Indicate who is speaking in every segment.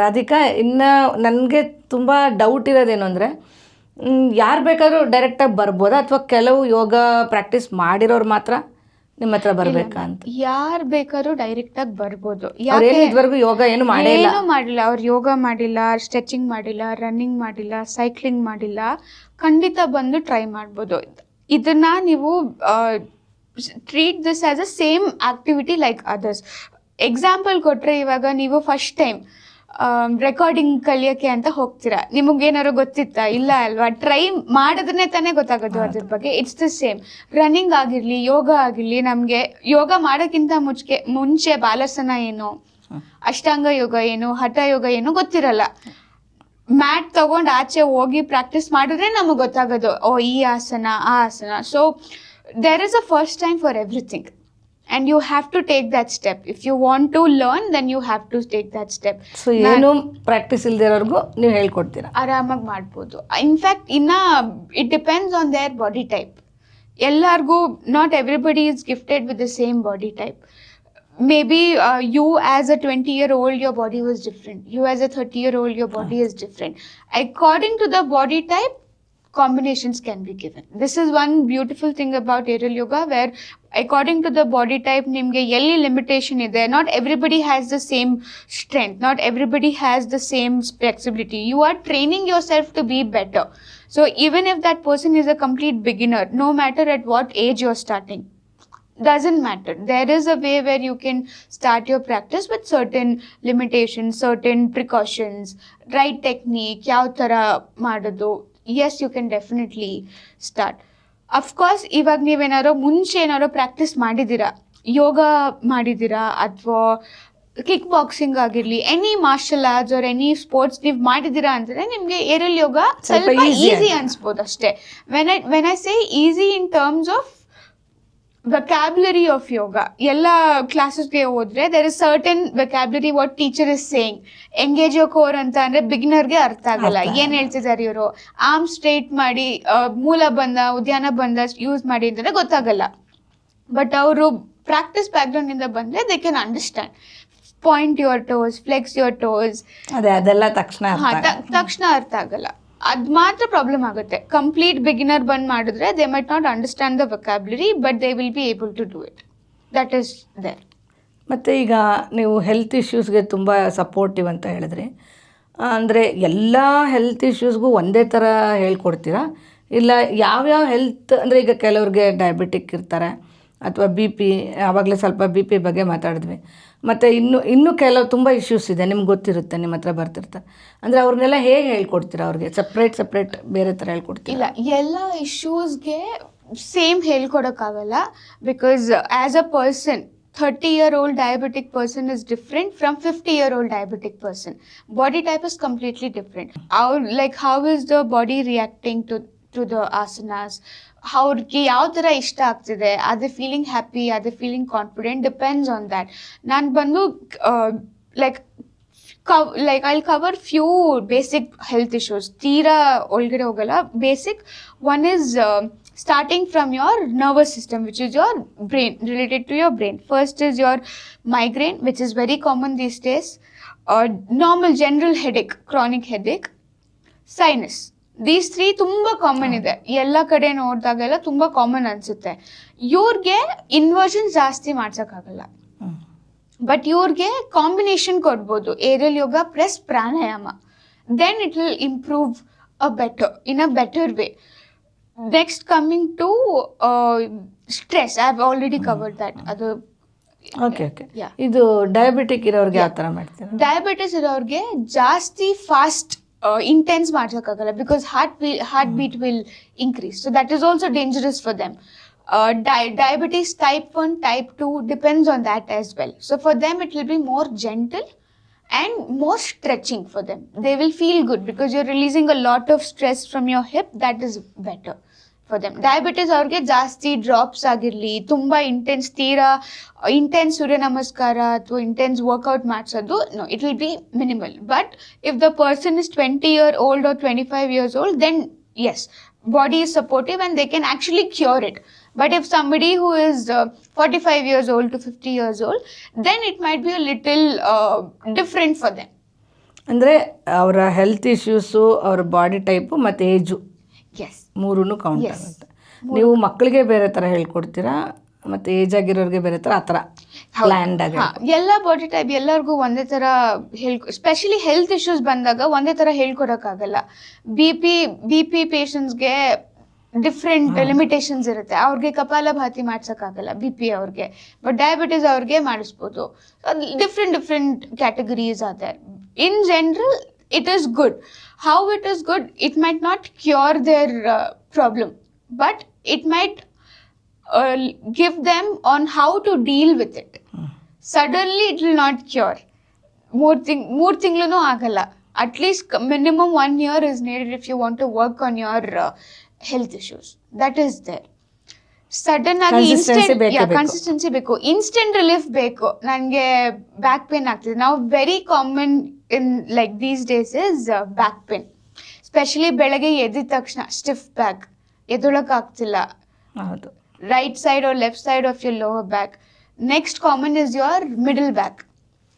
Speaker 1: ರಾಧಿಕಾ, ಇನ್ನು ನನಗೆ ತುಂಬ ಡೌಟ್ ಇರೋದೇನು ಅಂದರೆ, ಯಾರು ಬೇಕಾದ್ರೂ ಡೈರೆಕ್ಟಾಗಿ ಬರ್ಬೋದಾ ಅಥವಾ ಕೆಲವು ಯೋಗ ಪ್ರಾಕ್ಟೀಸ್ ಮಾಡಿರೋರು ಮಾತ್ರ ನಿಮ್ಮ ಹತ್ರ ಬರಬೇಕಾ ಅಂತ?
Speaker 2: ಯಾರು ಬೇಕಾದ್ರೂ ಡೈರೆಕ್ಟಾಗಿ ಬರ್ಬೋದು.
Speaker 1: ಇದುವರೆಗೂ ಯೋಗ ಏನು
Speaker 2: ಮಾಡಿಲ್ಲ, ಅವ್ರು ಯೋಗ ಮಾಡಿಲ್ಲ, ಸ್ಟ್ರೆಚಿಂಗ್ ಮಾಡಿಲ್ಲ, ರನ್ನಿಂಗ್ ಮಾಡಿಲ್ಲ, ಸೈಕ್ಲಿಂಗ್ ಮಾಡಿಲ್ಲ, ಖಂಡಿತ ಬಂದು ಟ್ರೈ ಮಾಡ್ಬೋದು. ಇದನ್ನ ನೀವು treat this as a same activity like others. Example ಕೊಟ್ಟರೆ, ಇವಾಗ ನೀವು ಫಸ್ಟ್ ಟೈಮ್ ರೆಕಾರ್ಡಿಂಗ್ ಕಲಿಯೋಕ್ಕೆ ಅಂತ ಹೋಗ್ತೀರಾ, ನಿಮಗೇನಾದ್ರು ಗೊತ್ತಿತ್ತಾ? ಇಲ್ಲ ಅಲ್ವಾ? ಟ್ರೈ ಮಾಡಿದ್ರೆ ತಾನೇ ಗೊತ್ತಾಗೋದು ಅದ್ರ ಬಗ್ಗೆ. It's the same. ರನ್ನಿಂಗ್ ಆಗಿರಲಿ, ಯೋಗ ಆಗಿರಲಿ, ನಮಗೆ ಯೋಗ ಮಾಡೋಕ್ಕಿಂತ ಮುಂಚೆ ಬಾಲಾಸನ ಏನು, ಅಷ್ಟಾಂಗ ಯೋಗ ಏನು, ಹಠ ಯೋಗ ಏನು ಗೊತ್ತಿರಲ್ಲ. ಮ್ಯಾಟ್ ತಗೊಂಡು ಆಚೆ ಹೋಗಿ ಪ್ರಾಕ್ಟೀಸ್ ಮಾಡಿದ್ರೆ ನಮಗೆ ಗೊತ್ತಾಗೋದು, ಓ ಈ ಆಸನ, ಆ ಆಸನ. So there is a first time for everything. And you have to take that step. If you want to learn, then you have to take that step.
Speaker 1: So ಏನು ಪ್ರಾಕ್ಟೀಸ್ ಇಲ್ದಿರೋರ್ಗೂ ನೀವು ಹೇಳ್ಕೊಡ್ತೀರಾ?
Speaker 2: ಆರಾಮಾಗಿ ಮಾಡ್ಬೋದು. In fact it depends on their body type. ಎಲ್ಲರಿಗೂ, not everybody is gifted with the same body type. Maybe you as a 20-year-old, your body was different. You as a 30-year-old, your body is different. According to the body type, combinations can be given. This is one beautiful thing about aerial yoga, where according to the body type, nimge elli limitation ide. Not everybody has the same strength, not everybody has the same flexibility. You are training yourself to be better. So even if that person is a complete beginner, no matter at what age you're starting, doesn't matter. There is a way where you can start your practice with certain limitations, certain precautions, right technique, yav tara madodu. Yes, you can definitely start. Of course, ಇವಾಗ ನೀವೇನಾರೋ ಮುಂಚೆ ಏನಾರೋ practice ಮಾಡಿದ್ದೀರಾ, ಯೋಗ ಮಾಡಿದ್ದೀರಾ, ಅಥವಾ kick boxing ಆಗಿರಲಿ, any martial arts R any sports ನೀವು ಮಾಡಿದ್ದೀರಾ ಅಂದರೆ ನಿಮಗೆ ಏರಿಯಲ್ ಯೋಗ ಸ್ವಲ್ಪ ಈಸಿ ಅನ್ಸ್ಬೋದು ಅಷ್ಟೇ. When I say easy in terms of vocabulary of yoga, ಎಲ್ಲ ಕ್ಲಾಸಸ್ಗೆ ಹೋದ್ರೆ there is certain vocabulary what teacher is saying. Engage your core ಅಂತ ಅಂದ್ರೆ ಬಿಗಿನರ್ಗೆ ಅರ್ಥ ಆಗಲ್ಲ, ಏನ್ ಹೇಳ್ತಿದ್ದಾರೆ ಇವರು. ಆರ್ಮ್ ಸ್ಟ್ರೈಟ್ ಮಾಡಿ, ಮೂಲ ಬಂಧ, ಉದ್ಯಾನ ಬಂಧ ಯೂಸ್ ಮಾಡಿ ಅಂತಂದ್ರೆ ಗೊತ್ತಾಗಲ್ಲ. ಬಟ್ ಅವರು ಪ್ರಾಕ್ಟೀಸ್ ಬ್ಯಾಕ್ಗ್ರೌಂಡ್ ಇಂದ ಬಂದ್ರೆ they can understand. Point your toes, flex your toes,
Speaker 1: ಅದೆಲ್ಲ ತಕ್ಷಣ
Speaker 2: ಅರ್ಥ ಆಗಲ್ಲ. ಅದು ಮಾತ್ರ ಪ್ರಾಬ್ಲಮ್ ಆಗುತ್ತೆ. ಕಂಪ್ಲೀಟ್ ಬಿಗಿನರ್ ಬಂದು ಮಾಡಿದ್ರೆ they might not understand the vocabulary, but they will be able to do it. That is there.
Speaker 1: ಮತ್ತು ಈಗ ನೀವು ಹೆಲ್ತ್ ಇಶ್ಯೂಸ್ಗೆ ತುಂಬ ಸಪೋರ್ಟಿವ್ ಅಂತ ಹೇಳಿದ್ರಿ. ಅಂದರೆ ಎಲ್ಲ ಹೆಲ್ತ್ ಇಶ್ಯೂಸ್ಗೂ ಒಂದೇ ಥರ ಹೇಳ್ಕೊಡ್ತೀರಾ? ಇಲ್ಲ ಯಾವ್ಯಾವ ಹೆಲ್ತ್, ಅಂದರೆ ಈಗ ಕೆಲವ್ರಿಗೆ ಡಯಾಬಿಟಿಕ್ ಇರ್ತಾರೆ, ಅಥವಾ ಬಿ ಪಿ, ಆವಾಗಲೇ ಸ್ವಲ್ಪ ಬಿ ಪಿ ಬಗ್ಗೆ ಮಾತಾಡಿದ್ವಿ. ಮತ್ತು ಇನ್ನೂ ಕೆಲವು ತುಂಬ ಇಶ್ಯೂಸ್ ಇದೆ, ನಿಮ್ಗೆ ಗೊತ್ತಿರುತ್ತೆ, ನಿಮ್ಮ ಹತ್ರ ಬರ್ತಿರ್ತಾರೆ. ಅಂದರೆ ಅವ್ರನ್ನೆಲ್ಲ ಹೇಗೆ ಹೇಳ್ಕೊಡ್ತೀರಾ? ಅವ್ರಿಗೆ ಸಪ್ರೇಟ್ ಬೇರೆ ಥರ ಹೇಳ್ಕೊಡ್ತೀರಾ?
Speaker 2: ಇಲ್ಲ, ಎಲ್ಲ ಇಶ್ಯೂಸ್ಗೆ ಸೇಮ್ ಹೇಳ್ಕೊಡೋಕ್ಕಾಗಲ್ಲ. Because as a person, 30-year-old diabetic person is different from 50-year-old diabetic person. Body type is completely different. How is the body reacting to the asanas? ಅವ್ರಿಗೆ ಯಾವ ಥರ ಇಷ್ಟ ಆಗ್ತಿದೆ, ಅದೇ ಫೀಲಿಂಗ್ ಹ್ಯಾಪಿ, ಅದೇ feeling confident, depends on that. ನಾನು ಬಂದು I'll cover few basic health issues. ತೀರಾ ಒಳಗಡೆ ಹೋಗಲ್ಲ. Basic one is starting from your nervous system, which is your brain, related to your brain. First is your migraine, which is very common these days. Normal general headache, chronic headache, sinus. These three ತುಂಬ common ಇದೆ. ಎಲ್ಲ ಕಡೆ ನೋಡಿದಾಗೆಲ್ಲ ತುಂಬ common ಅನಿಸುತ್ತೆ. ಇವ್ರಿಗೆ inversion ಜಾಸ್ತಿ ಮಾಡ್ಸೋಕ್ಕಾಗಲ್ಲ, but ಇವ್ರಿಗೆ ಕಾಂಬಿನೇಷನ್ ಕೊಡ್ಬೋದು, aerial yoga plus pranayama. Then it will improve in a better way. Next coming to stress, I have already covered that. ಅದು
Speaker 1: ಓಕೆ. ಇದು ಡಯಾಬಿಟಿಕ್ ಇರೋರಿಗೆ ಯಾವ ಥರ ಮಾಡ್ತೀರಾ?
Speaker 2: ಡಯಾಬಿಟಿಸ್ ಇರೋರಿಗೆ ಜಾಸ್ತಿ ಫಾಸ್ಟ್ intense ಮಾಡ್ಸೋಕ್ಕಾಗಲ್ಲ, because heart beat will increase. So that is also dangerous for them. Diabetes type 1, type 2 depends on that as well. So for them it will be more gentle and more stretching for them. They will feel good because you're releasing a lot of stress from your hip. That is better for them. Diabetes ಅವ್ರಿಗೆ ಜಾಸ್ತಿ drops ಆಗಿರಲಿ, ತುಂಬ intense Surya Namaskar ಅಥವಾ intense workout ಮಾಡಿಸೋದು, no, it will be minimal. But if the person is 20-year-old or 25-years-old, then yes, body is supportive and they can actually cure it. But if somebody who is 45 years old to 50 years old, then it might be a little different for them.
Speaker 1: ಅಂದರೆ ಅವರ health issues, ಅವ್ರ body type ಮತ್ತು age
Speaker 2: S
Speaker 1: ಮೂರೂ count
Speaker 2: Yes.
Speaker 1: ಆಗುತ್ತೆ. ನೀವು ಮಕ್ಕಳಿಗೆ ಬೇರೆ ಥರ ಹೇಳ್ಕೊಡ್ತೀರಾ ಮತ್ತು ಏಜ್ ಆಗಿರೋರಿಗೆ ಬೇರೆ ಥರ ಆ ಥರ ಪ್ಲ್ಯಾಂಡ್ ಆಗಿ?
Speaker 2: ಎಲ್ಲ ಬಾಡಿ ಟೈಪ್ ಎಲ್ಲರಿಗೂ ಒಂದೇ ಥರ ಸ್ಪೆಷಲಿ ಹೆಲ್ತ್ ಇಶ್ಯೂಸ್ ಬಂದಾಗ ಒಂದೇ ಥರ ಹೇಳ್ಕೊಡೋಕ್ಕಾಗಲ್ಲ. ಬಿ ಪಿ ಪೇಷಂಟ್ಸ್ಗೆ ಡಿಫ್ರೆಂಟ್ ಲಿಮಿಟೇಷನ್ಸ್ ಇರುತ್ತೆ. ಅವ್ರಿಗೆ ಕಪಾಲಭಾತಿ ಮಾಡ್ಸೋಕ್ಕಾಗಲ್ಲ ಬಿ ಪಿ ಅವ್ರಿಗೆ, ಬಟ್ ಡಯಾಬಿಟೀಸ್ ಅವ್ರಿಗೆ ಮಾಡಿಸ್ಬೋದು. Different categories are there. In general it is good. How it is good? It might not cure their problem, but it might give them on how to deal with it. Suddenly it will not cure. ಮೂರು ತಿಂಗಳು ಆಗಲ್ಲ. At least minimum 1 year is needed if you want to work on your health issues. That is there. Sudden ಆಗಿ consistency ಬೇಕು, instant relief ಬೇಕು. ನನಗೆ back pain ಆಗ್ತಿದೆ. ನಾವು very common in like these days is back pain. Specially ಬೆಳಗ್ಗೆ ಎದ್ದಿದ ತಕ್ಷಣ stiff back, ಎದೊಳಕ್ಕಾಗ್ತಿಲ್ಲ.
Speaker 1: ಹೌದು.
Speaker 2: Right side or left side of your lower back. Next common is your middle back.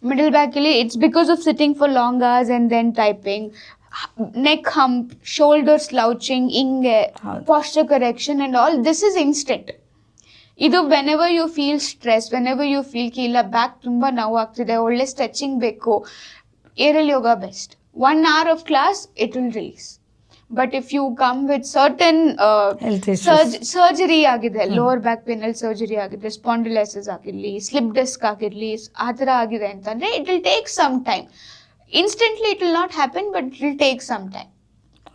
Speaker 2: Middle ಬ್ಯಾಕಲ್ಲಿ it's because of sitting for long hours and then typing. neck hump, shoulder slouching, ಹಿಂಗೆ posture correction and all. This is instant. ಇದು whenever you feel stress, whenever you feel ಕಿ ಇಲ್ಲ back ತುಂಬ ನೋವು ಆಗ್ತಿದೆ, ಒಳ್ಳೆ stretching ಬೇಕು, aerial yoga best. 1 hour of class, it will release. But if you come with certain surgery ಆಗಿದೆ, lower back ಪೇನಲ್ಲಿ surgery ಆಗಿದೆ, spondylosis ಆಗಿರಲಿ, ಸ್ಲಿಪ್ ಡಿಸ್ಕ್ ಆಗಿರಲಿ, ಆ ಥರ ಆಗಿದೆ ಅಂತಂದರೆ it will take some time. Instantly it will not happen, but it will take some time.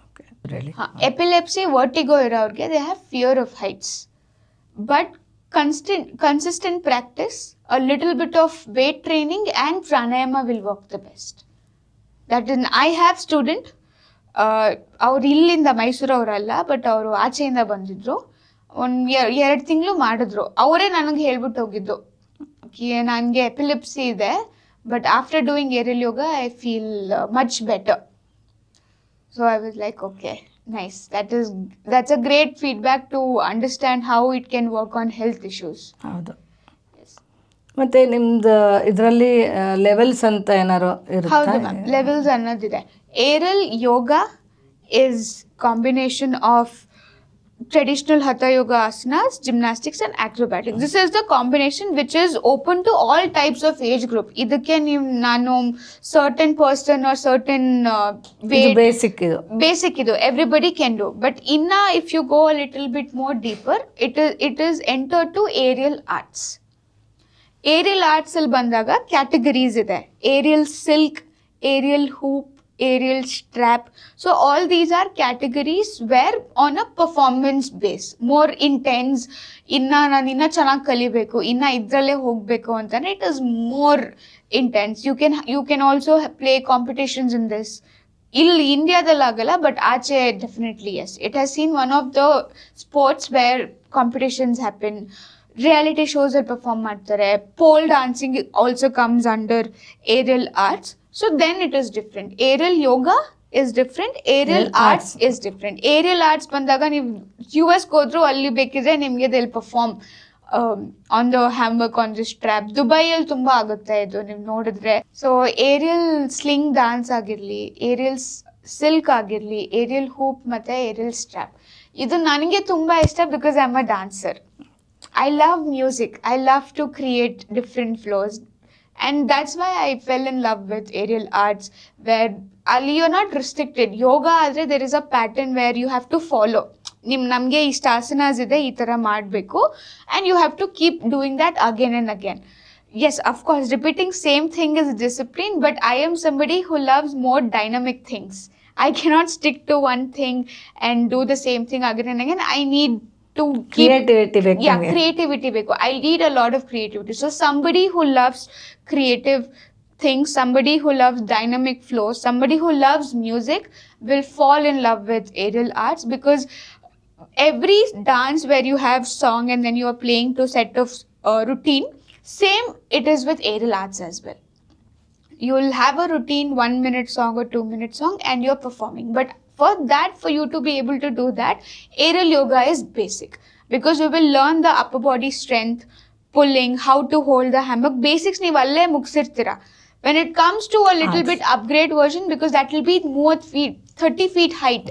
Speaker 1: Okay, really?
Speaker 2: Epilepsy, vertigo ಇರೋರಿಗೆ they have fear of heights. But consistent practice, a little bit of weight training and pranayama will work the best. That is, I have student, ಅವ್ರು ಇಲ್ಲಿಂದ ಮೈಸೂರು ಅವರಲ್ಲ, but ಅವರು ಆಚೆಯಿಂದ ಬಂದಿದ್ರು. 2 ತಿಂಗಳು ಮಾಡಿದ್ರು. ಅವರೇ ನನಗೆ ಹೇಳ್ಬಿಟ್ಟು ಹೋಗಿದ್ದು, ನನಗೆ ಎಪಿಲೆಪ್ಸಿ ಇದೆ, but after doing aerial yoga I feel much better. So I was like, okay, nice. That's a great feedback to understand how it can work on health issues.
Speaker 1: ಹೌದು. ಮತ್ತೆ ನಿಮ್ದು ಇದರಲ್ಲಿ ಲೆವೆಲ್ಸ್ ಅಂತ ಏನಾರು ಇರುತ್ತಾ?
Speaker 2: ಹೌದು ಮ್ಯಾಮ್, ಲೆವೆಲ್ಸ್ ಅನ್ನೋದಿದೆ. Aerial yoga is combination of traditional hatha yoga asanas, gymnastics and acrobatics. This is the combination which is open to all types of age group. Idakke ನೀವು ನಾನು certain person or certain weight, basic idu everybody can do. But inna if you go a little bit more deeper, it is entered to aerial arts. Aerial arts al bandaga categories ide. Aerial silk, aerial hoop, aerial strap. So all these are categories where on a performance base, more intense, ನಾನು ಇನ್ನ ಚೆನ್ನಾಗಿ ಕಲಿಬೇಕು, ಇನ್ನ ಇದ್ರಲ್ಲೇ ಹೋಗಬೇಕು ಅಂತಾನೆ it is more intense. You can also play competitions in this. ಇಲ್ಲಿ ಇಂಡಿಯಾದಲ್ಲಿ ಆಗಲ್ಲ, ಬಟ್ ಆಚೆ definitely yes. It has seen one of the sports where competitions happen. Reality shows ಅಲ್ಲಿ perform ಮಾಡ್ತಾರೆ. Pole dancing also comes under aerial arts. So then it is different. Aerial yoga is different. Aerial arts is different. Aerial arts ಬಂದಾಗ ನೀವು US ಹೋದ್ರು ಅಲ್ಲಿ ಬೇಕಿದ್ರೆ ನಿಮಗೆ they'll perform on the hammock, on the strap. ದುಬೈಯಲ್ಲಿ ತುಂಬ ಆಗುತ್ತೆ ಇದು ನೀವು ನೋಡಿದ್ರೆ. ಸೊ ಏರಿಯಲ್ ಸ್ಲಿಂಗ್ ಡ್ಯಾನ್ಸ್ ಆಗಿರಲಿ, ಏರಿಯಲ್ ಸಿಲ್ಕ್ ಆಗಿರಲಿ, ಏರಿಯಲ್ ಹೂಪ್ ಮತ್ತು ಏರಿಯಲ್ ಸ್ಟ್ರಾಪ್, ಇದು ನನಗೆ ತುಂಬ ಇಷ್ಟ because I am a dancer. I love music. I love to create different flows. And that's why I fell in love with aerial arts, where you're not restricted. Yoga adre there is a pattern where you have to follow. Namge ishta asanas ide ee tara madbeku, and you have to keep doing that again and again. Yes, of course, repeating same thing is discipline, but I am somebody who loves more dynamic things. I cannot stick to one thing and do the same thing again and again. I need to keep creativity ಬೇಕು. I need a lot of creativity. So somebody who loves creative things, somebody who loves dynamic flow, somebody who loves music will fall in love with aerial arts, because every dance where you have song and then you are playing to set of routine, same it is with aerial arts as well. You will have a routine, 1 minute song or 2 minute song, and you're performing. But for you to be able to do that, aerial yoga is basic, because you will learn the upper body strength, pulling, how to hold the hammock. Basics ನೀವು ಅಲ್ಲೇ ಮುಗಿಸಿರ್ತೀರ. When it comes to a little bit upgrade version, because that will be more feet, 30 feet height,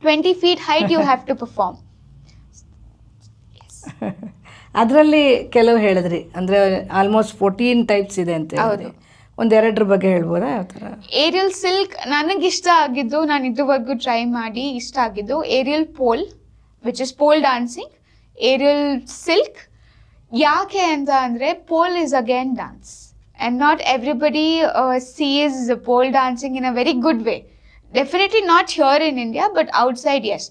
Speaker 2: 20 feet height you have to perform.
Speaker 1: ಅದರಲ್ಲಿ ಕೆಲವು ಹೇಳಿದ್ರಿ ಅಂದರೆ almost 14 types ಇದೆ ಅಂತ ಹೇಳಿದ್ರಿ. ಒಂದೆರಡರ ಬಗ್ಗೆ ಹೇಳ್ಬೋದಾ? ಯಾವ ಥರ?
Speaker 2: ಏರಿಯಲ್ ಸಿಲ್ಕ್ ನನಗೆ ಇಷ್ಟ ಆಗಿದ್ದು, ನಾನು ಇದುವರೆಗೂ ಟ್ರೈ ಮಾಡಿ ಇಷ್ಟ ಆಗಿದ್ದು aerial pole, which is pole dancing, aerial silk. ಯಾಕೆ ಅಂತ ಅಂದರೆ pole is again dance and not everybody sees pole dancing in a very good way. Definitely not here in India, but outside yes.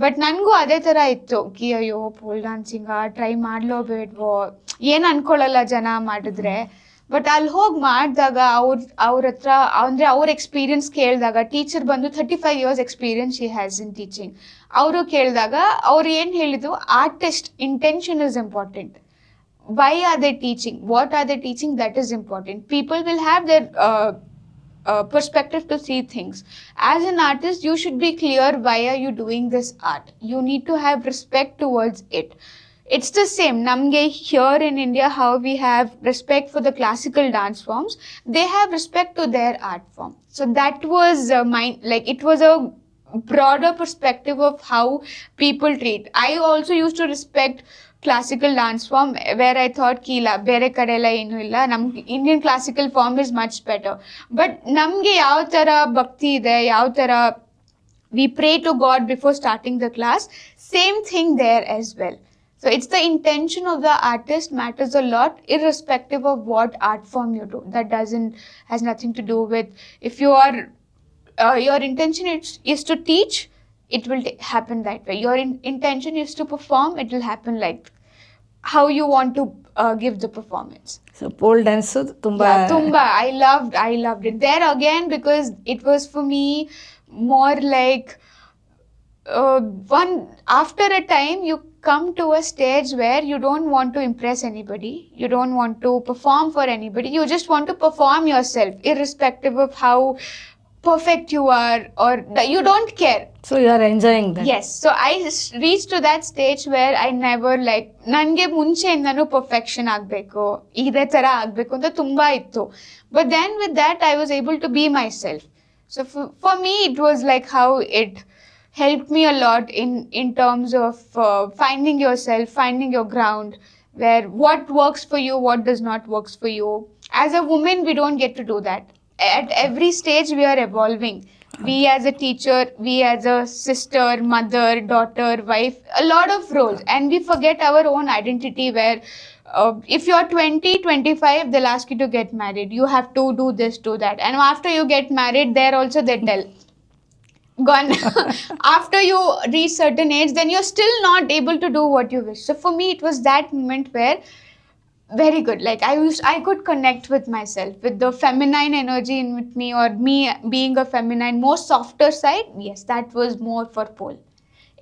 Speaker 2: ಬಟ್ ನನಗೂ ಅದೇ ಥರ ಇತ್ತು, ಅಯ್ಯೋ pole ಡಾನ್ಸಿಂಗಾ try ಮಾಡಲೋ ಏನು ಅನ್ಕೊಳ್ಳಲ್ಲ ಜನ ಮಾಡಿದ್ರೆ. ಬಟ್ ಅಲ್ಲಿ ಹೋಗಿ ಮಾಡಿದಾಗ ಅವ್ರ ಹತ್ರ ಅಂದರೆ ಅವ್ರ ಎಕ್ಸ್ಪೀರಿಯನ್ಸ್ ಕೇಳಿದಾಗ, ಟೀಚರ್ ಬಂದು 35 years experience she has in teaching, ಅವರು ಕೇಳಿದಾಗ ಅವ್ರು ಏನು ಹೇಳಿದ್ರು, artist intention is important. Why are they teaching? What are they teaching? That is important. People will have their perspective to see things. As an artist, you should be clear why are you doing this art. You need to have respect towards it. It's the same. Namge here in India, how we have respect for the classical dance forms, they have respect to their art form. So that was it was a broader perspective of how people treat. I also used to respect classical dance form, where I thought kila bere kade ella enu illa, nam Indian classical form is much better. But namge yav tara bhakti ide, yav tara we pray to God before starting the class, same thing there as well. So it's the intention of the artist matters a lot, irrespective of what art form you do. That has nothing to do with if you are your intention is to teach, it will happen that way. Your intention is to perform, it will happen like how you want to give the performance.
Speaker 1: So pole dance ತುಂಬಾ
Speaker 2: I loved it there again, because it was for me more like after a time you come to a stage where you don't want to impress anybody, you don't want to perform for anybody, you just want to perform yourself irrespective of how perfect you are, or you don't care.
Speaker 1: So you are enjoying that.
Speaker 2: Yes, so I reached to that stage where I never ನನಗೆ ಮುಂಚೆಯಿಂದನೂ perfection ಆಗಬೇಕು, ಇದೇ ಥರ ಆಗಬೇಕು ಅಂತ ತುಂಬ ಇತ್ತು. But then with that I was able to be myself. So for me it was like how it helped me a lot in terms of finding yourself, finding your ground, where what works for you, what does not works for you. As a woman we don't get to do that. At every stage we are evolving. We as a teacher, we as a sister, mother, daughter, wife, a lot of roles, and we forget our own identity, where if you're 20, 25, they'll ask you to get married, you have to do this, do that, and after you get married there also they tell gone. After you reach certain age, then you're still not able to do what you wish. So for me it was that moment where very good, like I could connect with myself, with the feminine energy in with me, or me being a feminine, more softer side. Yes, that was more for pole.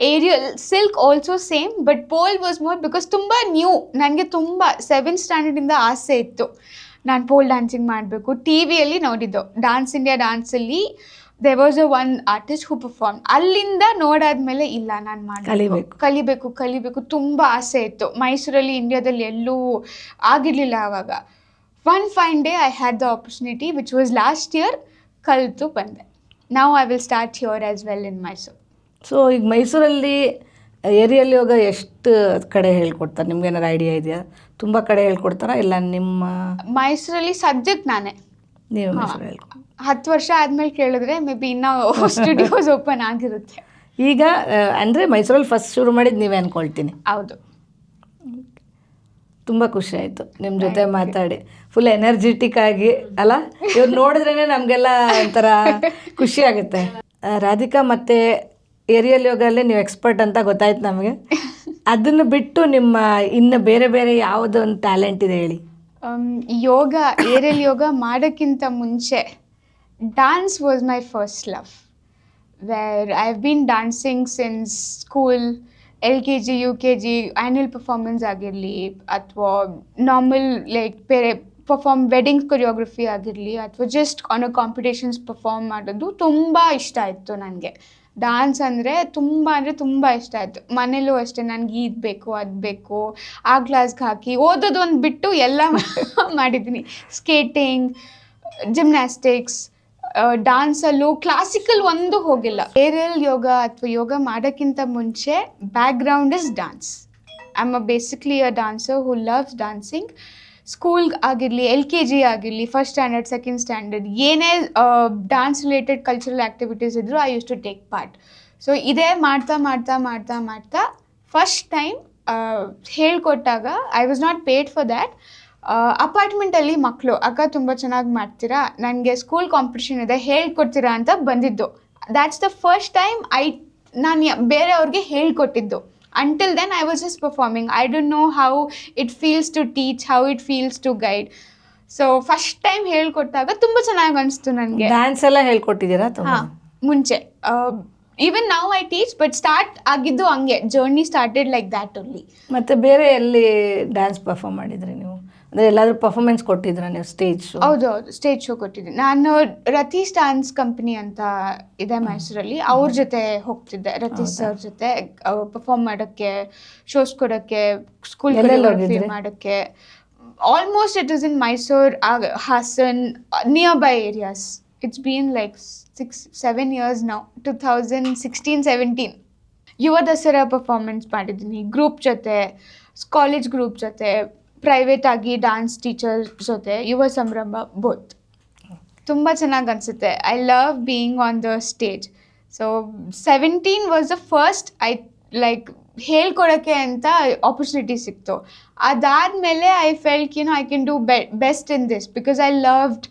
Speaker 2: Aerial silk also same, but pole was more because tumba new. Nange tumba 7th standard inda ಆಸೆ ಇತ್ತು, ನಾನು pole dancing ಮಾಡಬೇಕು. ಟಿವಿಯಲ್ಲಿ ನೋಡಿದ್ದು dance India ಡಾನ್ಸಲ್ಲಿ there was one artist who performed. ಅಲ್ಲಿಂದ ನೋಡಾದ್ಮೇಲೆ ಇಲ್ಲ, ನಾನು ಕಲಿಬೇಕು ತುಂಬ ಆಸೆ ಇತ್ತು. ಮೈಸೂರಲ್ಲಿ ಇಂಡಿಯಾದಲ್ಲಿ ಎಲ್ಲೂ ಆಗಿರಲಿಲ್ಲ ಆವಾಗ. One fine day I had the opportunity, which was last year, ಕಲಿತು ಬಂದೆ. Now I will start here as well in Mysore.
Speaker 1: So ಈಗ ಮೈಸೂರಲ್ಲಿ ಏರಿಯಲ್ ಯೋಗ ಎಷ್ಟು ಕಡೆ ಹೇಳ್ಕೊಡ್ತಾರೆ, ನಿಮ್ಗೆ ಏನಾರು ಐಡಿಯಾ ಇದೆಯಾ? ತುಂಬ ಕಡೆ ಹೇಳ್ಕೊಡ್ತಾರಾ ಇಲ್ಲ ನಿಮ್ಮ
Speaker 2: ಮೈಸೂರಲ್ಲಿ ಸದ್ಯಕ್ಕೆ ನಾನೇ?
Speaker 1: ನೀವು ಮೈಸೂರು ಹೇಳ್ಕೊಡ್ತೀರಾ?
Speaker 2: 10 ವರ್ಷ ಆದ್ಮೇಲೆ ಕೇಳಿದ್ರೆ ಮೇ ಬಿ ಇನ್ನೂ ಸ್ಟುಡಿಯೋಸ್ ಓಪನ್ ಆಗಿರುತ್ತೆ.
Speaker 1: ಈಗ ಅಂದರೆ ಮೈಸೂರಲ್ಲಿ ಫಸ್ಟ್ ಶುರು ಮಾಡಿದ್ದು ನೀವೇ ಅಂದ್ಕೊಳ್ತೀನಿ.
Speaker 2: ಹೌದು.
Speaker 1: ತುಂಬ ಖುಷಿ ಆಯಿತು ನಿಮ್ಮ ಜೊತೆ ಮಾತಾಡಿ. ಫುಲ್ ಎನರ್ಜೆಟಿಕ್ ಆಗಿ ಅಲ್ಲ, ಇವ್ರು ನೋಡಿದ್ರೇ ನಮಗೆಲ್ಲ ಒಂಥರ ಖುಷಿ ಆಗುತ್ತೆ. ರಾಧಿಕಾ, ಮತ್ತು ಏರಿಯಲ್ ಯೋಗಲ್ಲೇ ನೀವು ಎಕ್ಸ್ಪರ್ಟ್ ಅಂತ ಗೊತ್ತಾಯ್ತು ನಮಗೆ. ಅದನ್ನು ಬಿಟ್ಟು ನಿಮ್ಮ ಇನ್ನು ಬೇರೆ ಬೇರೆ ಯಾವುದೊಂದು ಟ್ಯಾಲೆಂಟ್ ಇದೆ ಹೇಳಿ.
Speaker 2: ಯೋಗ, ಏರಿಯಲ್ ಯೋಗ ಮಾಡೋಕ್ಕಿಂತ ಮುಂಚೆ dance was my first love, where I've been dancing since school, LKG, UKG, annual performance ಆಗಿರಲಿ, ಅಥವಾ ನಾರ್ಮಲ್ ಲೈಕ್ ಬೇರೆ ಪರ್ಫಾರ್ಮ್ ವೆಡ್ಡಿಂಗ್ ಕೊರಿಯೋಗ್ರಫಿ ಆಗಿರಲಿ, ಅಥವಾ just on a competitions perform ಮಾಡೋದು ತುಂಬ ಇಷ್ಟ ಆಯಿತು ನನಗೆ. ಡ್ಯಾನ್ಸ್ ಅಂದರೆ ತುಂಬ ಇಷ್ಟ ಆಯಿತು. ಮನೇಲೂ ಅಷ್ಟೇ, ನನಗೆ ಇದು ಬೇಕು ಅದು ಬೇಕು, ಆ ಕ್ಲಾಸ್ಗೆ ಹಾಕಿ ಓದೋದು ಒಂದು ಬಿಟ್ಟು ಎಲ್ಲ ಮಾಡಿದ್ದೀನಿ. ಸ್ಕೇಟಿಂಗ್, ಜಿಮ್ನಾಸ್ಟಿಕ್ಸ್, ಡಾನ್ಸಲ್ಲೂ ಕ್ಲಾಸಿಕಲ್ ಒಂದು ಹೋಗಿಲ್ಲ. ಏರಿಯಲ್ ಯೋಗ ಅಥವಾ ಯೋಗ ಮಾಡೋಕ್ಕಿಂತ ಮುಂಚೆ background is dance. I am basically a dancer who loves dancing. School ಆಗಿರಲಿ, LKG ಆಗಿರಲಿ, ಫಸ್ಟ್ ಸ್ಟ್ಯಾಂಡರ್ಡ್, ಸೆಕೆಂಡ್ ಸ್ಟ್ಯಾಂಡರ್ಡ್, ಏನೇ ಡಾನ್ಸ್ ರಿಲೇಟೆಡ್ ಕಲ್ಚರಲ್ ಆ್ಯಕ್ಟಿವಿಟೀಸ್ ಇದ್ದರೂ I use to take part. So ಇದೇ ಮಾಡ್ತಾ ಮಾಡ್ತಾ ಮಾಡ್ತಾ ಮಾಡ್ತಾ ಫಸ್ಟ್ ಟೈಮ್ ಹೇಳ್ಕೊಟ್ಟಾಗ I was not paid for that. ಅಪಾರ್ಟ್ಮೆಂಟಲ್ಲಿ ಮಕ್ಕಳು, ಅಕ್ಕ ತುಂಬ ಚೆನ್ನಾಗಿ ಮಾಡ್ತೀರಾ, ನನಗೆ ಸ್ಕೂಲ್ ಕಾಂಪಿಟಿಷನ್ ಇದೆ ಹೇಳ್ಕೊಡ್ತೀರಾ ಅಂತ ಬಂದಿದ್ದು. ದ್ಯಾಟ್ಸ್ ದ ಫಸ್ಟ್ ಟೈಮ್ ನಾನು ಬೇರೆಯವ್ರಿಗೆ ಹೇಳ್ಕೊಟ್ಟಿದ್ದು. Until then, I was just performing. I don't know how it feels to teach, how it feels to guide. So, first time ಹೇಳ್ಕೊಟ್ಟಾಗ ತುಂಬ ಚೆನ್ನಾಗಿ ಅನಿಸ್ತು ನನಗೆ.
Speaker 1: ಡ್ಯಾನ್ಸ್ ಎಲ್ಲ ಹೇಳ್ಕೊಟ್ಟಿದ್ದೀರಾ?
Speaker 2: ಹಾಂ, ಮುಂಚೆ. Even now I teach, but start ಆಗಿದ್ದು ಹಂಗೆ. Journey started like that only.
Speaker 1: ಮತ್ತು ಬೇರೆ ಎಲ್ಲಿ ಡ್ಯಾನ್ಸ್ ಪರ್ಫಾರ್ಮ್ ಮಾಡಿದ್ರಿ ನೀವು? ಅಂದರೆ ಎಲ್ಲಾದರೂ ಪರ್ಫಾರ್ಮೆನ್ಸ್ ಕೊಟ್ಟಿದ್ದೀರಾ ನೀವು ಸ್ಟೇಜ್ ಶೋ?
Speaker 2: ಹೌದು, ಸ್ಟೇಜ್ ಶೋ ಕೊಟ್ಟಿದ್ದೀನಿ. ನಾನು ರತೀಶ್ ಡಾನ್ಸ್ ಕಂಪ್ನಿ ಅಂತ ಇದೆ ಮೈಸೂರಲ್ಲಿ, ಅವ್ರ ಜೊತೆ ಹೋಗ್ತಿದ್ದೆ. ರತೀಶ್ ಸರ್ ಜೊತೆ ಪರ್ಫಾರ್ಮ್ ಮಾಡೋಕ್ಕೆ, ಶೋಸ್ ಕೊಡೋಕ್ಕೆ, ಸ್ಕೂಲ್ ಮಾಡೋಕ್ಕೆ. Almost it is in Mysore, Hassan, near by areas. It's been like 6-7 years now, 2016-17. Yuva Dasara performance ಮಾಡಿದ್ದೀನಿ ಗ್ರೂಪ್ ಜೊತೆ, ಕಾಲೇಜ್ ಗ್ರೂಪ್ ಜೊತೆ, ಪ್ರೈವೇಟ್ ಆಗಿ ಡಾನ್ಸ್ ಟೀಚರ್ ಜೊತೆ, ಯುವ ಸಂಭ್ರಮ, ಬೋತ್. ತುಂಬ ಚೆನ್ನಾಗಿ ಅನಿಸುತ್ತೆ. I love being on the stage. So 17 was the first like ಹೇಳ್ಕೊಡೋಕ್ಕೆ ಅಂತ ಆಪರ್ಚುನಿಟಿ ಸಿಕ್ತು. ಅದಾದಮೇಲೆ I felt I can do best in this because I loved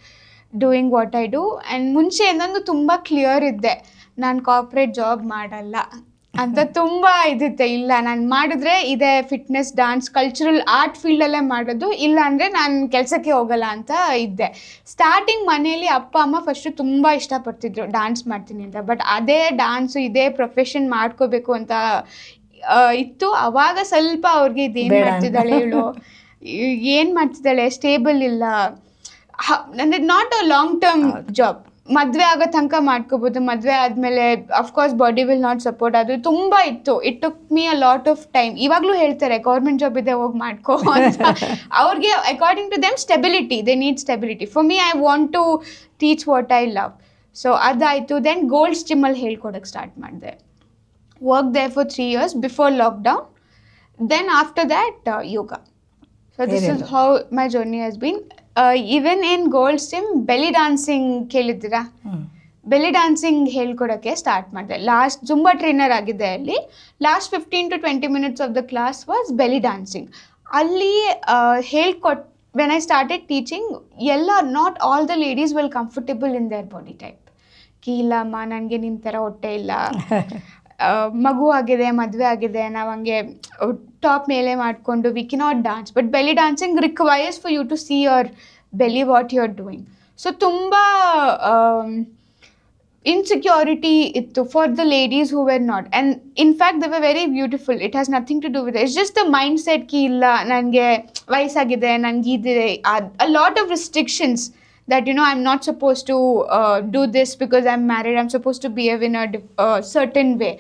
Speaker 2: doing what I do. And ಮುಂಚೆಯಿಂದನೂ ತುಂಬ ಕ್ಲಿಯರ್ ಇದ್ದೆ, ನಾನು ಕಾರ್ಪೊರೇಟ್ ಜಾಬ್ ಮಾಡಲ್ಲ ಅಂತ ತುಂಬ ಇದಿತ್ತೆ. ಇಲ್ಲ, ನಾನು ಮಾಡಿದ್ರೆ ಇದೇ ಫಿಟ್ನೆಸ್, ಡಾನ್ಸ್, ಕಲ್ಚರಲ್ ಆರ್ಟ್ ಫೀಲ್ಡಲ್ಲೇ ಮಾಡೋದು, ಇಲ್ಲ ಅಂದರೆ ನಾನು ಕೆಲಸಕ್ಕೆ ಹೋಗಲ್ಲ ಅಂತ ಇದ್ದೆ. ಸ್ಟಾರ್ಟಿಂಗ್ ಮನೇಲಿ ಅಪ್ಪ ಅಮ್ಮ ಫಸ್ಟು ತುಂಬ ಇಷ್ಟಪಡ್ತಿದ್ರು ಡಾನ್ಸ್ ಮಾಡ್ತೀನಿ ಅಂತ. ಬಟ್ ಅದೇ ಡಾನ್ಸು, ಇದೇ ಪ್ರೊಫೆಷನ್ ಮಾಡ್ಕೋಬೇಕು ಅಂತ ಇತ್ತು. ಆವಾಗ ಸ್ವಲ್ಪ ಅವ್ರಿಗೆ ಇದೇನು ಮಾಡ್ತಿದ್ದಾಳೆ ಇವಳು, ಏನು ಮಾಡ್ತಿದ್ದಾಳೆ, ಸ್ಟೇಬಲ್ ಇಲ್ಲ, ಅಂದರೆ not a long term job. ಮದುವೆ ಆಗೋ ತನಕ ಮಾಡ್ಕೋಬೋದು, ಮದುವೆ ಆದಮೇಲೆ of course body will not support. ಅದು ತುಂಬ ಇತ್ತು. It took me a lot of time. ಇವಾಗಲೂ ಹೇಳ್ತಾರೆ ಗೌರ್ಮೆಂಟ್ ಜಾಬ್ ಇದೆ ಹೋಗಿ ಮಾಡ್ಕೋ ಅಂತ. ಅವ್ರಿಗೆ according to them stability, they need stability. For me I want to teach what I love. So ಅದಾಯಿತು. ದೆನ್ ಗೋಲ್ಡ್ಸ್ ಜಿಮ್ಮಲ್ಲಿ ಹೇಳ್ಕೊಡೋಕ್ಕೆ ಸ್ಟಾರ್ಟ್ ಮಾಡಿದೆ. Work there for 3 years before lockdown. Then after that yoga. So this is how my journey has been. Even in Gold's gym belly dancing ಕೇಳಿದ್ದೀರಾ? Belly dancing ಹೇಳ್ಕೊಡೋಕ್ಕೆ start ಮಾಡಿದೆ. Last Zumba trainer ಆಗಿದೆ ಅಲ್ಲಿ. Last 15 to 20 minutes of the class was belly dancing. ಅಲ್ಲಿ when I started teaching, not all the ladies will comfortable in their body type. ಇಲ್ಲಮ್ಮ, ನನಗೆ ನಿಮ್ಮ ಥರ ಹೊಟ್ಟೆ ಇಲ್ಲ, ಮಗು ಆಗಿದೆ, ಮದುವೆ ಆಗಿದೆ, ನಾವು ಹಂಗೆ ಟಾಪ್ ಮೇಲೆ ಮಾಡಿಕೊಂಡು we cannot dance. But belly dancing requires for you to see your belly what you are doing. So ತುಂಬ ಇನ್ಸೆಕ್ಯೂರಿಟಿ ಇತ್ತು for the ladies who were not. And in fact they were very beautiful. It has nothing to do with it's just the mindset ಇಲ್ಲ, ನನಗೆ ವಯಸ್ಸಾಗಿದೆ, ನನಗಿದಿದೆ, a lot of restrictions that I'm not supposed to do this because I'm married, I'm supposed to behave in a certain way.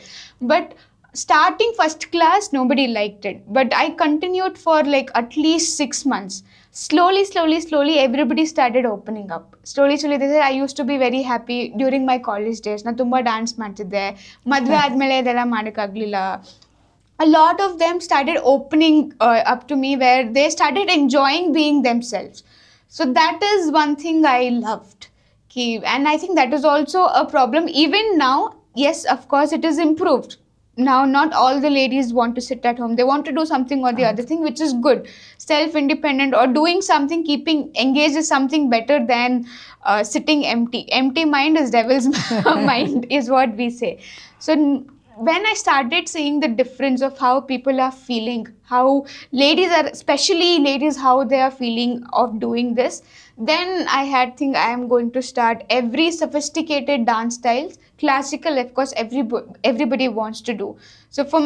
Speaker 2: But starting first class, nobody liked it, but I continued for like at least 6 months. Slowly everybody started opening up. Slowly they said I used to be very happy during my college days. Na tumba dance ಮಾಡ್ತಿದ್ದೆ, ಮದುವೆ ಆದಮೇಲೆ ಇದೆಲ್ಲ ಮಾಡೋಕ್ಕಾಗಲಿಲ್ಲ. A lot of them started opening up to me where they started enjoying being themselves. So that is one thing I loved. And I think that is also a problem. Even now, yes, of course, it is improved. Now, not all the ladies want to sit at home. They want to do something or the other thing, which is good. Self-independent or doing something, keeping engaged is something better than sitting empty. Empty mind is devil's mind, is what we say. So when I started seeing the difference of how people are feeling, how ladies are, especially ladies, how they are feeling of doing this, then I had think I am going to start every sophisticated dance styles. Classical, of course, everybody wants to do. So for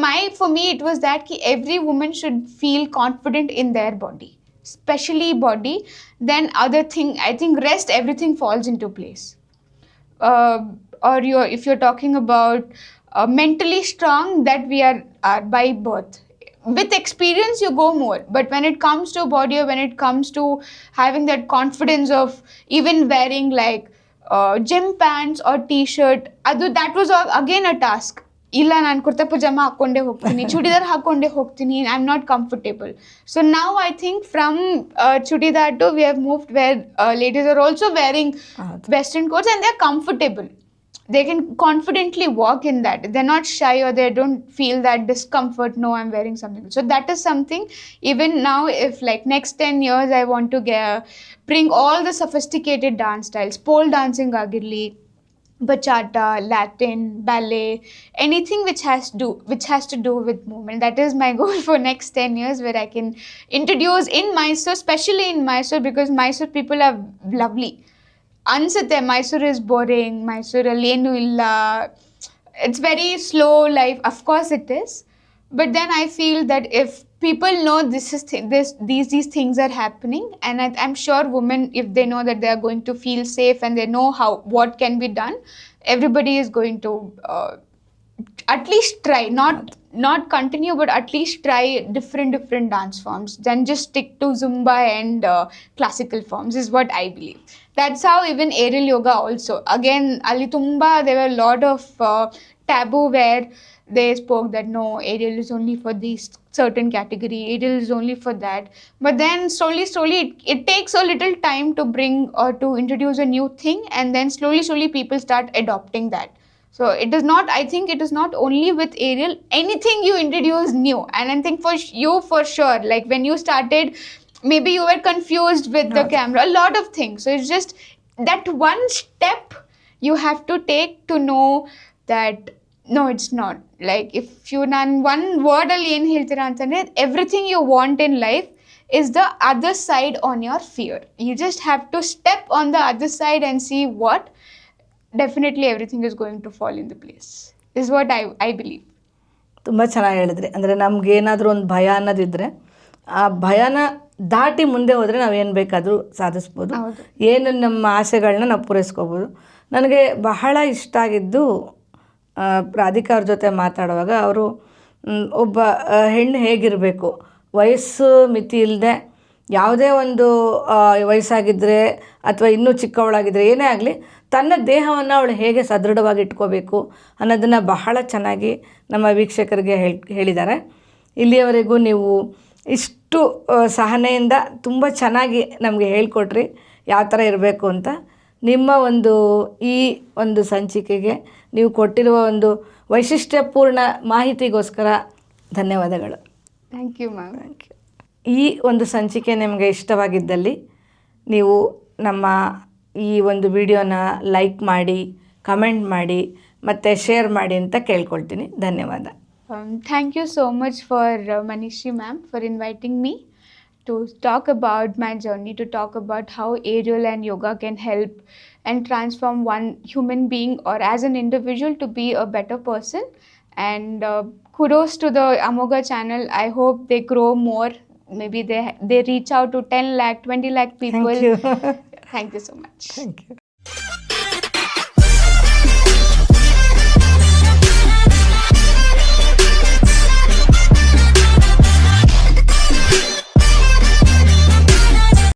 Speaker 2: me, it was that every woman should feel confident in their body, especially body. Then other thing, I think rest, everything falls into place. Or if you're talking about mentally strong, that we are by birth. with experience you go more, but when it comes to body, or when it comes to having that confidence of even wearing like gym pants or t-shirt, that was again a task. ಇಲ್ಲ ನಾನು ಕುರ್ತಾ ಪಜಾಮ ಹಾಕ್ಕೊಂಡೇ ಹೋಗ್ತೀನಿ, ಚೂಡಿದಾರ್ ಹಾಕ್ಕೊಂಡೇ ಹೋಗ್ತೀನಿ, I am not comfortable. So now I think from churidar to we have moved where ladies are also wearing western coats and they're comfortable. They can confidently walk in that. They're not shy, or they don't feel that discomfort, no, I'm wearing something. So that is something, even now, if like next 10 years I want to bring all the sophisticated dance styles, pole dancing agirli, bachata, Latin, ballet, anything which has to do with movement. That is my goal for next 10 years, where I can introduce in Mysore, especially in Mysore, because Mysore people are lovely. ಅನ್ಸುತ್ತೆ Mysuru is boring, ಮೈಸೂರಲ್ಲಿ ಏನೂ ಇಲ್ಲ, it's very slow life. Of course it is, but then I feel that if people know these things are happening, and I'm sure women, if they know that they are going to feel safe and they know what can be done, everybody is going to at least try, not continue, but at least try different dance forms, then just stick to Zumba and classical forms, is what I believe. That's how even aerial yoga also, again ali tumba there were a lot of taboo where they spoke that no, aerial is only for this certain category, aerial is only for that. But then slowly it takes a little time to bring or to introduce a new thing, and then slowly people start adopting that. So it is not, I think it is not only with aerial, anything you introduce new. And I think for you, for sure, like when you started, maybe you were confused with the camera, a lot of things. So it's just that one step you have to take to know that no, it's not. Like if you nan one word alli ಏನು ಹೇಳ್ತೀರಾ ಅಂತಂದ್ರೆ, everything you want in life is the other side on your fear. You just have to step on the other side and see what, definitely everything is going to fall into place, is what I believe.
Speaker 1: ತುಂಬ ಚೆನ್ನಾಗಿ ಹೇಳಿದ್ರಿ. ಅಂದರೆ ನಮಗೇನಾದರೂ ಒಂದು ಭಯ ಅನ್ನೋದಿದ್ದರೆ, ಆ ಭಯನ ದಾಟಿ ಮುಂದೆ ಹೋದರೆ ನಾವು ಏನು ಬೇಕಾದರೂ ಸಾಧಿಸ್ಬೋದು, ಏನು ನಮ್ಮ ಆಸೆಗಳನ್ನ ನಾವು ಪೂರೈಸ್ಕೋಬೋದು. ನನಗೆ ಬಹಳ ಇಷ್ಟ ಆಗಿದ್ದು ರಾಧಿಕಾ ಅವ್ರ ಜೊತೆ ಮಾತಾಡುವಾಗ, ಅವರು ಒಬ್ಬ ಹೆಣ್ಣು ಹೇಗಿರಬೇಕು, ವಯಸ್ಸು ಮಿತಿ ಇಲ್ಲದೆ, ಯಾವುದೇ ಒಂದು ವಯಸ್ಸಾಗಿದ್ದರೆ ಅಥವಾ ಇನ್ನೂ ಚಿಕ್ಕವಳಾಗಿದ್ದರೆ ಏನೇ ಆಗಲಿ, ತನ್ನ ದೇಹವನ್ನು ಅವಳು ಹೇಗೆ ಸದೃಢವಾಗಿ ಇಟ್ಕೋಬೇಕು ಅನ್ನೋದನ್ನು ಬಹಳ ಚೆನ್ನಾಗಿ ನಮ್ಮ ವೀಕ್ಷಕರಿಗೆ ಹೇಳಿದ್ದಾರೆ. ಇಲ್ಲಿಯವರೆಗೂ ನೀವು ಇಷ್ಟು ಸಹನೆಯಿಂದ ತುಂಬ ಚೆನ್ನಾಗಿ ನಮಗೆ ಹೇಳಿಕೊಟ್ರಿ ಯಾವ ಥರ ಇರಬೇಕು ಅಂತ. ನಿಮ್ಮ ಈ ಒಂದು ಸಂಚಿಕೆಗೆ ನೀವು ಕೊಟ್ಟಿರುವ ಒಂದು ವೈಶಿಷ್ಟ್ಯಪೂರ್ಣ ಮಾಹಿತಿಗೋಸ್ಕರ ಧನ್ಯವಾದಗಳು.
Speaker 2: Thank you ma'am.
Speaker 1: Thank you. ಈ ಒಂದು ಸಂಚಿಕೆ ನಿಮಗೆ ಇಷ್ಟವಾಗಿದ್ದಲ್ಲಿ ನೀವು ನಮ್ಮ ಈ ಒಂದು ವಿಡಿಯೋನ ಲೈಕ್ ಮಾಡಿ, ಕಮೆಂಟ್ ಮಾಡಿ ಮತ್ತು ಶೇರ್ ಮಾಡಿ ಅಂತ ಕೇಳ್ಕೊಳ್ತೀನಿ. ಧನ್ಯವಾದ.
Speaker 2: Thank you so much for Manishi ma'am for inviting me to talk about my journey, to talk about how aerial and yoga can help and transform one human being or as an individual to be a better person. And kudos to the Amoga channel. I hope they grow more. Maybe they reach out to 10 lakh, 20 lakh people.
Speaker 1: Thank you.
Speaker 2: Thank you so much.
Speaker 1: Thank you.